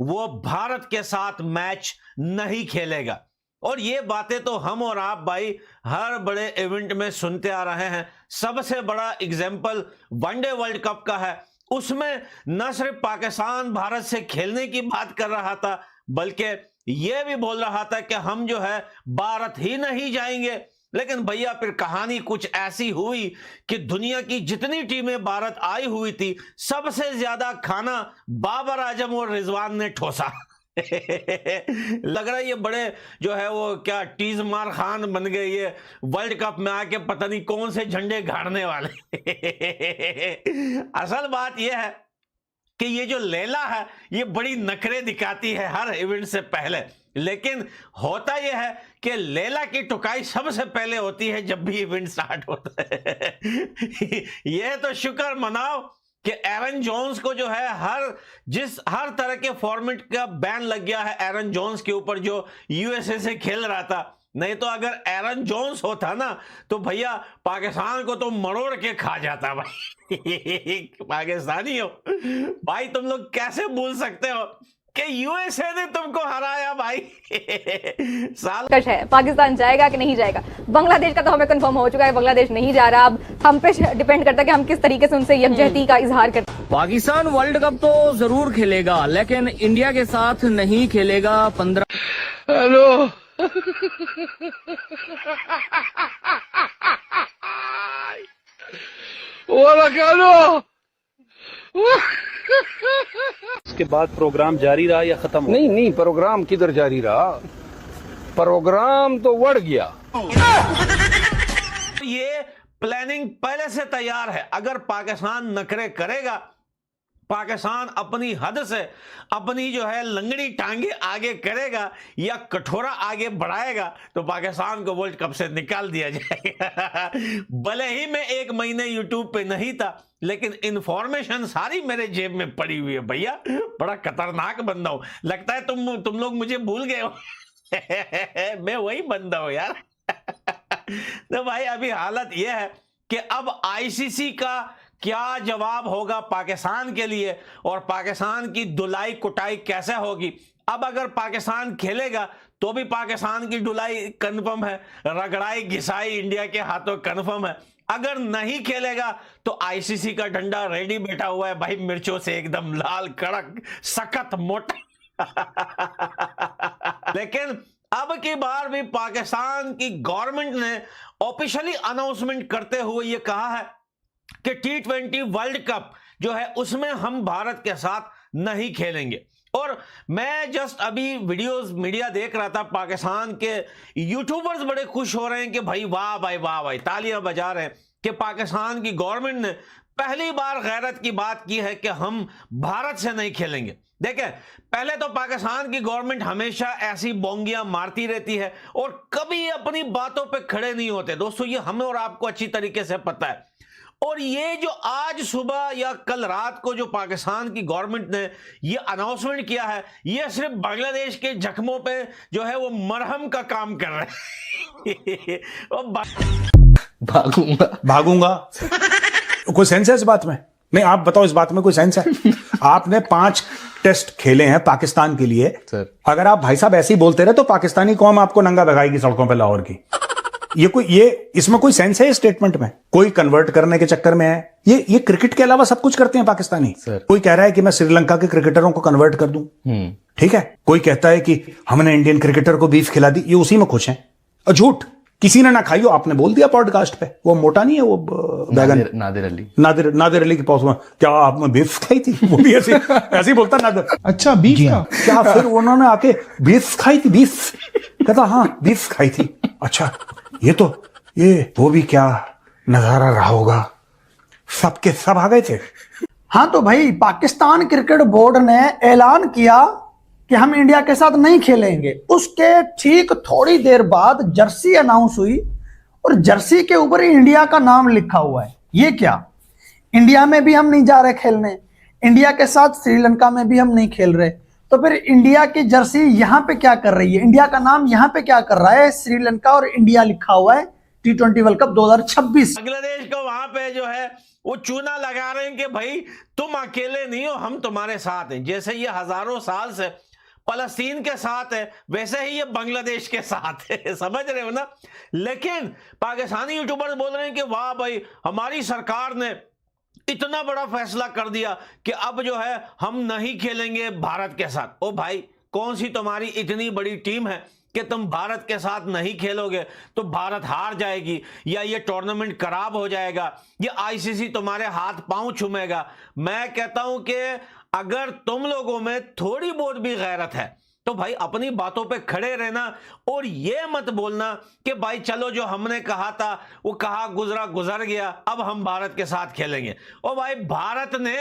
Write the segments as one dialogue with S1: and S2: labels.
S1: वो भारत के साथ मैच नहीं खेलेगा। और ये बातें तो हम और आप भाई हर बड़े इवेंट में सुनते आ रहे हैं। सबसे बड़ा एग्जाम्पल वनडे वर्ल्ड कप का है, उसमें न सिर्फ पाकिस्तान भारत से खेलने की बात कर रहा था, बल्कि यह भी बोल रहा था कि हम जो है भारत ही नहीं जाएंगे। लेकिन भैया फिर कहानी कुछ ऐसी हुई कि दुनिया की जितनी टीमें भारत आई हुई थी, सबसे ज्यादा खाना बाबर आजम और रिजवान ने ठोसा। लग रहा है ये बड़े जो है वो क्या टीज मार खान बन गए, ये वर्ल्ड कप में आके पता नहीं कौन से झंडे गाड़ने वाले। असल बात यह है कि ये जो लैला है ये बड़ी नखरे दिखाती है हर इवेंट से पहले, लेकिन होता यह है कि लैला की टुकाई सबसे पहले होती है जब भी इवेंट स्टार्ट होता है। यह तो शुक्र मनाओ कि एरन जोन्स को जो है हर तरह के फॉर्मेट का बैन लग गया है एरन जोन्स के ऊपर जो यूएसए से खेल रहा था। नहीं तो अगर एरन जोन्स होता ना तो भैया पाकिस्तान को तो मरोड़ के खा जाता भाई। पाकिस्तानी हो भाई, तुम लोग कैसे भूल सकते हो कि यूएसए ने तुमको हराया भाई। साल
S2: कश है पाकिस्तान जाएगा कि नहीं जाएगा। बांग्लादेश का तो हमें कंफर्म हो चुका है, बांग्लादेश नहीं जा रहा। अब हम पे डिपेंड करता है कि हम किस तरीके से उनसे यकजहती का इजहार करते हैं।
S3: पाकिस्तान वर्ल्ड कप तो जरूर खेलेगा, लेकिन इंडिया के साथ नहीं खेलेगा। 15
S4: हेलो
S5: इसके बाद प्रोग्राम जारी रहा या खत्म हो?
S4: नहीं, प्रोग्राम किधर जारी रहा, प्रोग्राम तो बढ़ गया।
S1: ये प्लानिंग पहले से तैयार है। अगर पाकिस्तान नखरे करेगा, पाकिस्तान अपनी हद से अपनी जो है लंगड़ी टांगे आगे करेगा या कठोरा आगे बढ़ाएगा, तो पाकिस्तान को वर्ल्ड कप से निकाल दिया जाएगा। भले ही मैं 1 महीने यूट्यूब पे नहीं था, लेकिन इंफॉर्मेशन सारी मेरे जेब में पड़ी हुई है भैया। बड़ा खतरनाक बंदा हूं, लगता है तुम लोग मुझे भूल गए हो। मैं वही बंदा हूं यार। तो भाई अभी हालत यह है कि अब आईसीसी का क्या जवाब होगा पाकिस्तान के लिए, और पाकिस्तान की धुलाई कुटाई कैसे होगी। अब अगर पाकिस्तान खेलेगा तो भी पाकिस्तान की धुलाई कन्फर्म है, रगड़ाई घिसाई इंडिया के हाथों कन्फर्म है। अगर नहीं खेलेगा तो आईसीसी का डंडा रेडी बैठा हुआ है भाई, मिर्चों से एकदम लाल कड़क सख्त मोटा। लेकिन अब की बार भी पाकिस्तान की गवर्नमेंट ने ऑफिशियली अनाउंसमेंट करते हुए यह कहा है कि T20 वर्ल्ड कप जो है उसमें हम भारत के साथ नहीं खेलेंगे। और मैं जस्ट अभी वीडियोस मीडिया देख रहा था, पाकिस्तान के यूट्यूबर्स बड़े खुश हो रहे हैं कि भाई वाह भाई तालियां बजा रहे हैं कि पाकिस्तान की गवर्नमेंट ने पहली बार गैरत की बात की है कि हम भारत से नहीं खेलेंगे। देखें, पहले तो पाकिस्तान की गवर्नमेंट हमेशा ऐसी बोंगियां मारती रहती है और कभी अपनी बातों पे खड़े नहीं होते। दोस्तों ये हमें और आपको अच्छी तरीके से पता है। और ये जो आज सुबह या कल रात को जो पाकिस्तान की गवर्नमेंट ने ये अनाउंसमेंट किया है, ये सिर्फ बांग्लादेश के जख्मों पे जो है वो मरहम का काम कर रहे हैं।
S6: भागूंगा कोई सेंस है इस बात में? नहीं, आप बताओ इस बात में कोई सेंस है? आपने 5 टेस्ट खेले हैं पाकिस्तान के लिए सर। अगर आप भाई साहब ऐसे ही बोलते रहे तो पाकिस्तानी कौम आपको नंगा भगाएगी सड़कों पे लाहौर की। ये इसमें कोई सेंस है? स्टेटमेंट में कोई कन्वर्ट करने के चक्कर में है। ये क्रिकेट के अलावा सब कुछ करते हैं पाकिस्तानी सर। कोई कह रहा है कि मैं श्रीलंका के क्रिकेटरों को कन्वर्ट कर दूं, ठीक है। कोई कहता है कि हमने इंडियन क्रिकेटर को बीफ खिला दी, ये उसी में खुश हैं। और झूठ किसी ने ना खाई हो, आपने बोल दिया पॉडकास्ट पे। वो मोटा नहीं है वो बैगन, नादिर अली की पॉस्ट में क्या आपने बीफ खाई थी? वो भी ऐसे ही बोलता नादिर। अच्छा बीफ का क्या? फिर उन्होंने आके बीफ खाई थी, बीफ कहता हाँ बीफ खाई थी। अच्छा ये वो भी क्या नजारा रहा होगा, सबके सब आ गए थे।
S7: हाँ तो भाई पाकिस्तान क्रिकेट बोर्ड ने ऐलान किया कि हम इंडिया के साथ नहीं खेलेंगे। उसके ठीक थोड़ी देर बाद जर्सी अनाउंस हुई और जर्सी के ऊपर ही इंडिया का नाम लिखा हुआ है। ये क्या, इंडिया में भी हम नहीं जा रहे खेलने, इंडिया के साथ श्रीलंका में भी हम नहीं खेल रहे, तो फिर इंडिया की जर्सी यहां पे क्या कर रही है? इंडिया का नाम यहां पे क्या कर रहा है? श्रीलंका और इंडिया लिखा हुआ है T20 वर्ल्ड कप 2026।
S1: बांग्लादेश को वहां पे जो है वो चूना लगा रहे हैं कि भाई तुम अकेले नहीं हो, हम तुम्हारे साथ हैं। जैसे ये हजारों साल से फलस्तीन के साथ है, वैसे ही ये बांग्लादेश के साथ है। समझ रहे हो ना। लेकिन पाकिस्तानी यूट्यूबर्स बोल रहे हैं कि वाह भाई हमारी सरकार ने इतना बड़ा फैसला कर दिया कि अब जो है हम नहीं खेलेंगे भारत के साथ। ओ भाई, कौन सी तुम्हारी इतनी बड़ी टीम है कि तुम भारत के साथ नहीं खेलोगे तो भारत हार जाएगी, या ये टूर्नामेंट खराब हो जाएगा, ये आईसीसी तुम्हारे हाथ पांव चूमेगा। मैं कहता हूं कि अगर तुम लोगों में थोड़ी बहुत भी गैरत है तो भाई अपनी बातों पे खड़े रहना, और ये मत बोलना कि भाई चलो जो हमने कहा था वो कहा गुजरा गुजर गया, अब हम भारत के साथ खेलेंगे। और भाई भारत ने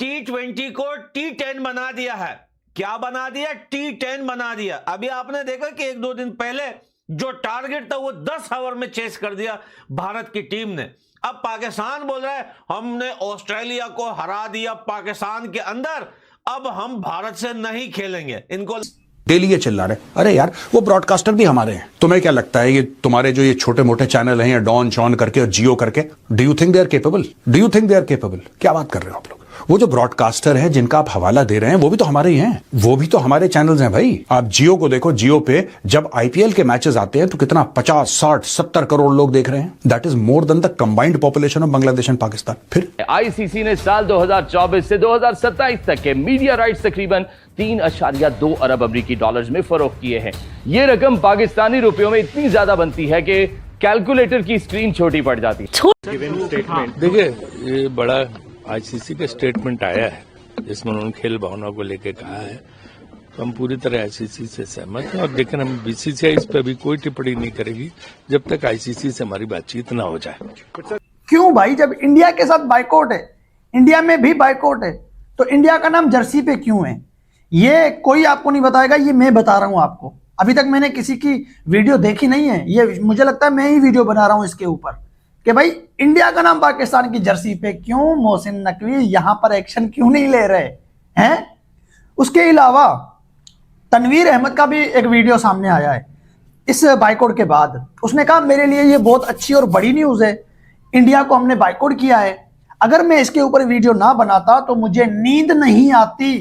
S1: T20 को T10 बना दिया है। क्या बना दिया? T10 बना दिया। अभी आपने देखा कि 1-2 दिन पहले जो टारगेट था वो 10 ओवर में चेस कर दिया भारत की टीम ने। अब पाकिस्तान बोल रहा है हमने ऑस्ट्रेलिया को हरा दिया पाकिस्तान के अंदर, अब हम भारत से नहीं खेलेंगे। इनको
S6: डेली ये चिल्ला रहे, अरे यार वो ब्रॉडकास्टर भी हमारे हैं। तुम्हें क्या लगता है ये तुम्हारे जो ये छोटे मोटे चैनल हैं, या डॉन शॉन करके और जियो करके, do you think they are capable? Do you think they are capable? क्या बात कर रहे हो आप लोग? वो जो ब्रॉडकास्टर हैं जिनका आप हवाला दे रहे हैं वो भी तो हमारे ही हैं, वो भी तो हमारे चैनल्स हैं भाई। आप जियो को देखो, जियो पे जब आईपीएल के मैचेस आते हैं तो कितना 50, 60, 70 करोड़ लोग देख रहे हैं। That is more than the combined population of Bangladesh and Pakistan. फिर
S3: आईसीसी ने साल 2024 से 2027 तक के मीडिया राइट्स तकरीबन 3.2 अरब अमरीकी डॉलर्स में फरोख्त किए हैं। ये रकम पाकिस्तानी रुपयों में इतनी ज्यादा बनती है कि कैलकुलेटर की स्क्रीन छोटी पड़ जाती है।
S8: देखिए, ये बड़ा आईसीसी का स्टेटमेंट आया है जिसमें उन्होंने खेल भावना को लेकर कहा है, तो हम पूरी तरह आईसीसी से सहमत हैं। और लेकिन हम बीसीसीआई इस पर भी कोई टिप्पणी नहीं करेगी जब तक आईसीसी से हमारी बातचीत ना हो जाए।
S7: क्यों भाई, जब इंडिया के साथ बाइकआउट है, इंडिया में भी बाइकआउट है, तो इंडिया का नाम जर्सी पे क्यों है? ये कोई आपको नहीं बताएगा, ये मैं बता रहा हूं आपको। अभी तक मैंने किसी की वीडियो देखी नहीं है, ये मुझे लगता है मैं ही वीडियो बना रहा हूं इसके ऊपर कि भाई इंडिया का नाम पाकिस्तान की जर्सी पे क्यों? मोहसिन नकवी यहां पर एक्शन क्यों नहीं ले रहे हैं? उसके अलावा तनवीर अहमद का भी एक वीडियो सामने आया है इस बाइकआउट के बाद। उसने कहा मेरे लिए ये बहुत अच्छी और बड़ी न्यूज है, इंडिया को हमने बाइकआउट किया है। अगर मैं इसके ऊपर वीडियो ना बनाता तो मुझे नींद नहीं आती।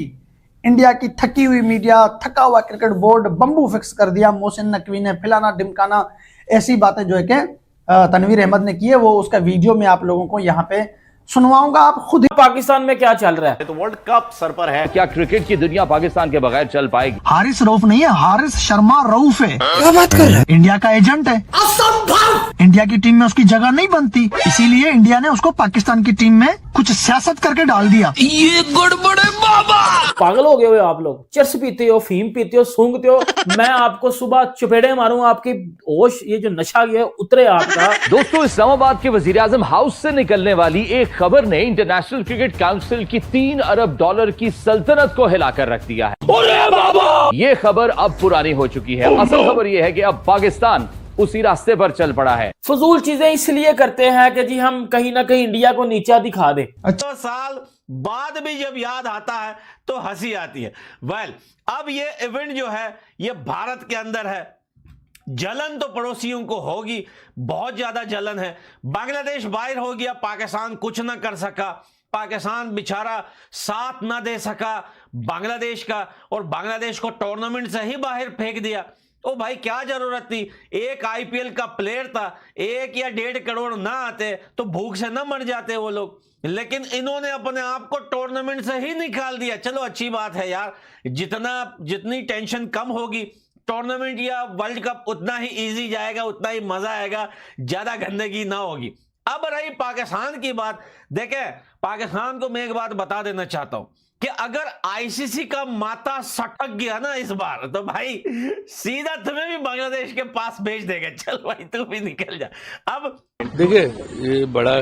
S7: इंडिया की थकी हुई मीडिया, थका हुआ क्रिकेट बोर्ड बम्बू फिक्स कर दिया मोहसिन नकवी ने, फिलाना ढिमकाना, ऐसी बातें जो है कि तनवीर अहमद ने की है। वो उसका वीडियो में आप लोगों को यहाँ पे सुनवाऊंगा, आप खुद ही।
S9: पाकिस्तान में क्या चल रहा है?
S1: तो वर्ल्ड कप सर पर है।
S3: क्या क्रिकेट की दुनिया पाकिस्तान के बगैर चल पाएगी?
S7: हारिस रऊफ नहीं है, हारिस शर्मा रऊफ है। क्या बात कर रहे हैं? इंडिया का एजेंट है। असंभव! इंडिया की टीम में उसकी जगह नहीं बनती, इसीलिए इंडिया ने उसको पाकिस्तान की टीम में कुछ सियासत करके डाल दिया।
S9: ये गड़बड़ है बाबा। पागल हो गए हो आप लोग? चर्स पीते हो, फीम पीते हो, सूंघते हो। मैं आपको सुबह चपेड़े मारूंगा, आपकी होश, ये जो नशा गया उतरे आपका।
S3: दोस्तों, इस्लामाबाद के वजीर आजम हाउस से निकलने वाली एक खबर ने इंटरनेशनल क्रिकेट काउंसिल की 3 अरब डॉलर की सल्तनत को हिलाकर रख दिया है। अरे बाबा! ये खबर अब पुरानी हो चुकी है। असल खबर यह है कि अब पाकिस्तान उसी रास्ते पर चल पड़ा है।
S9: फजूल चीजें इसलिए करते हैं कि जी हम कहीं ना कहीं इंडिया को नीचा दिखा दें।
S1: तो साल बाद भी जब याद आता है तो हंसी आती है। अब ये इवेंट जो है ये भारत के अंदर है। जलन तो पड़ोसियों को होगी, बहुत ज्यादा जलन है। बांग्लादेश बाहर हो गया, पाकिस्तान कुछ ना कर सका, पाकिस्तान बेचारा साथ ना दे सका बांग्लादेश का, और बांग्लादेश को टूर्नामेंट से ही बाहर फेंक दिया। ओ भाई क्या जरूरत थी? एक आईपीएल का प्लेयर था, 1 या 1.5 करोड़ ना आते तो भूख से ना मर जाते वो लोग, लेकिन इन्होंने अपने आप को टूर्नामेंट से ही निकाल दिया। चलो अच्छी बात है यार, जितनी टेंशन कम होगी, टूर्नामेंट या वर्ल्ड कप उतना ही इजी जाएगा, उतना ही मजा आएगा, ज्यादा गंदगी ना होगी। अब रही पाकिस्तान की बात, देखें पाकिस्तान को मैं एक बात बता देना चाहता हूं कि अगर आईसीसी का माथा सटक गया ना इस बार, तो भाई सीधा तुम्हें भी बांग्लादेश के पास भेज देगा। चल भाई तू भी निकल जा। अब
S8: देखिए, ये बड़ा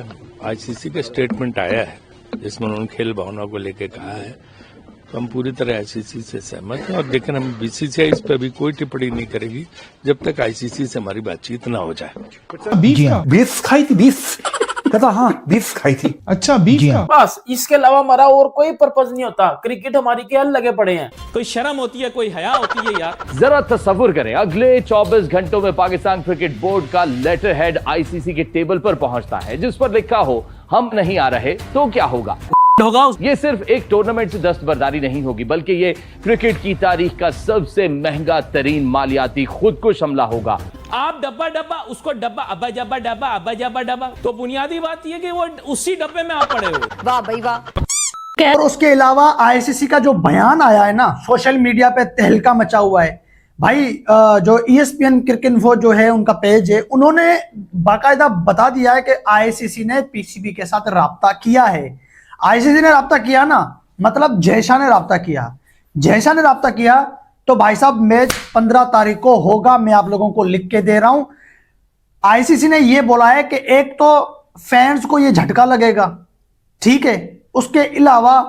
S8: आईसीसी का स्टेटमेंट आया है जिसमें उन्होंने खेल भावना को लेकर कहा है, तो हम पूरी तरह आईसीसी से सहमत हैं। और लेकिन हम बीसीसीआई इस पर भी कोई टिप्पणी नहीं करेगी जब तक आईसीसी से हमारी बातचीत ना हो जाए।
S6: 20 खाई थी, 20 कहता, हाँ 20 खाई थी। अच्छा 20 का?
S9: बस, इसके अलावा हमारा और कोई पर्पज नहीं होता। क्रिकेट हमारी के हल लगे पड़े हैं। कोई शर्म होती है, कोई हया होती है यार?
S3: जरा तसव्वुर करें, अगले 24 घंटों में पाकिस्तान क्रिकेट बोर्ड का लेटर हेड आईसीसी के टेबल पर पहुंचता है जिस पर लिखा हो हम नहीं आ रहे तो क्या होगा? ये सिर्फ एक टूर्नामेंट से दस्तबरदारी नहीं होगी, बल्कि ये क्रिकेट की तारीख का सबसे महंगा तरीन मालियाती खुदकुश हमला होगा।
S9: आप डब्बा डब्बा उसको डब्बा अब्बा जब्बा डब्बा अब्बा जब्बा डब्बा, तो बुनियादी बात यह कि वो उसी डब्बे में आप पड़े हो।
S2: वाह भाई वाह।
S7: और उसके अलावा आईसीसी का जो बयान आया है ना, सोशल मीडिया पे तहलका मचा हुआ है भाई। जो ESPN क्रिकेट जो है उनका पेज है, उन्होंने बाकायदा बता दिया है कि आईसीसी ने पीसीबी के साथ राब्ता किया है। आईसीसी ने राब्ता किया ना, मतलब जयशाह ने राब्ता किया। जयशाह ने राब्ता किया तो भाई साहब मैच 15 तारीख को होगा, मैं आप लोगों को लिख के दे रहा हूं। आईसीसी ने यह बोला है कि एक तो फैंस को यह झटका लगेगा, ठीक है, उसके अलावा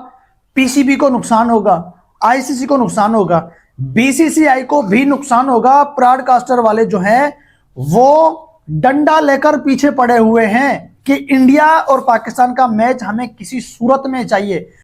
S7: पीसीबी को नुकसान होगा, आईसीसी को नुकसान होगा, बीसीसीआई को भी नुकसान होगा। ब्रॉडकास्टर वाले जो हैं वो डंडा लेकर पीछे पड़े हुए हैं कि इंडिया और पाकिस्तान का मैच हमें किसी सूरत में चाहिए।